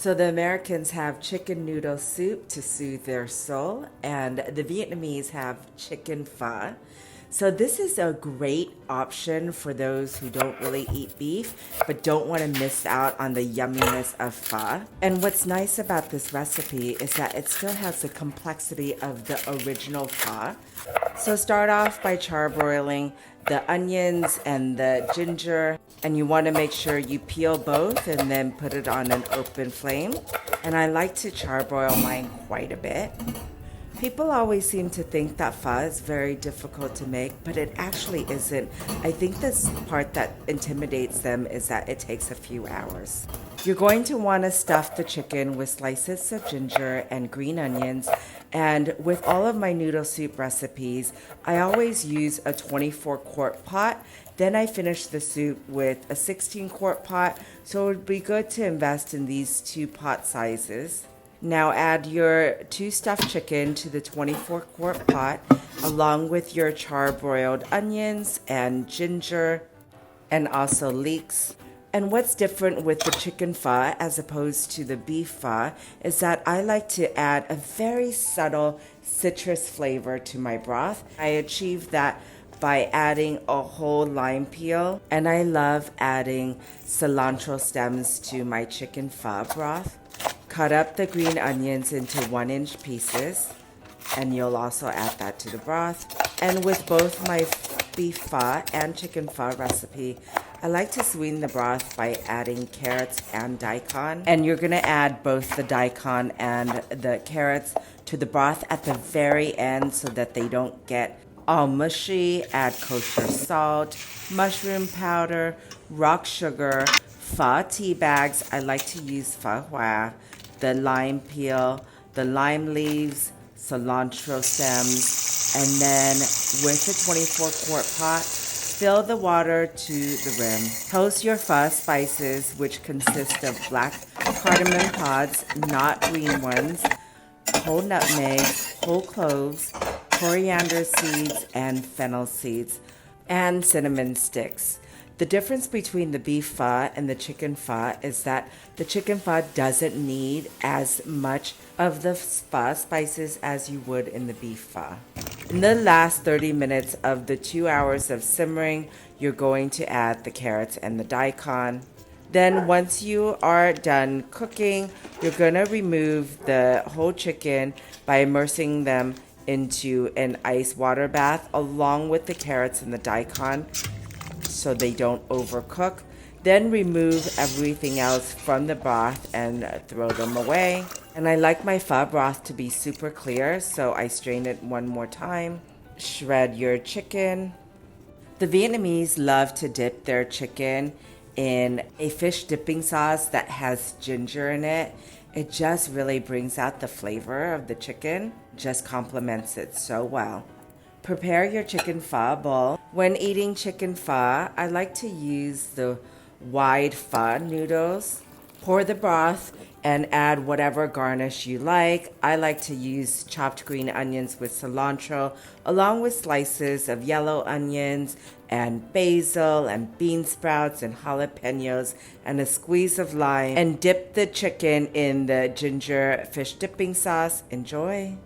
So the Americans have chicken noodle soup to soothe their soul, and the Vietnamese have chicken pho. So this is a great option for those who don't really eat beef but don't want to miss out on the yumminess of pho. And what's nice about this recipe is that it still has the complexity of the original pho. So start off by charbroiling the onions and the ginger, and you want to make sure you peel both and then put it on an open flame. And I like to charbroil mine quite a bit. People always seem to think that pho is very difficult to make, but it actually isn't. I think this part that intimidates them is that it takes a few hours. You're going to want to stuff the chicken with slices of ginger and green onions. And with all of my noodle soup recipes, I always use a 24-quart pot. Then I finish the soup with a 16-quart pot, so it would be good to invest in these two pot sizes. Now add your 2 stuffed chicken to the 24-quart pot along with your charbroiled onions and ginger and also leeks. And what's different with the chicken pho as opposed to the beef pho is that I like to add a very subtle citrus flavor to my broth. I achieve that by adding a whole lime peel, and I love adding cilantro stems to my chicken pho broth. Cut up the green onions into 1-inch pieces, and you'll also add that to the broth. And with both my beef pho and chicken pho recipe, I like to sweeten the broth by adding carrots and daikon. And you're gonna add both the daikon and the carrots to the broth at the very end so that they don't get all mushy. Add kosher salt, mushroom powder, rock sugar, pho tea bags. I like to use pho hua, the lime peel, the lime leaves, cilantro stems, and then with the 24-quart pot, fill the water to the rim. Toast your pho spices, which consist of black cardamom pods, not green ones, whole nutmeg, whole cloves, coriander seeds, and fennel seeds, and cinnamon sticks. The difference between the beef pho and the chicken pho is that the chicken pho doesn't need as much of the pho spices as you would in the beef pho. In the last 30 minutes of the 2 hours of simmering, you're going to add the carrots and the daikon. Then once you are done cooking, you're going to remove the whole chicken by immersing them into an ice water bath along with the carrots and the daikon so they don't overcook. Then remove everything else from the broth and throw them away. And I like my pho broth to be super clear, so I strain it one more time. Shred your chicken. The Vietnamese love to dip their chicken in a fish dipping sauce that has ginger in it. It just really brings out the flavor of the chicken, just complements it so well. Prepare your chicken pho bowl. When eating chicken pho, I like to use the wide pho noodles. Pour the broth and add whatever garnish you like. I like to use chopped green onions with cilantro, along with slices of yellow onions and basil and bean sprouts and jalapenos and a squeeze of lime. And dip the chicken in the ginger fish dipping sauce. Enjoy.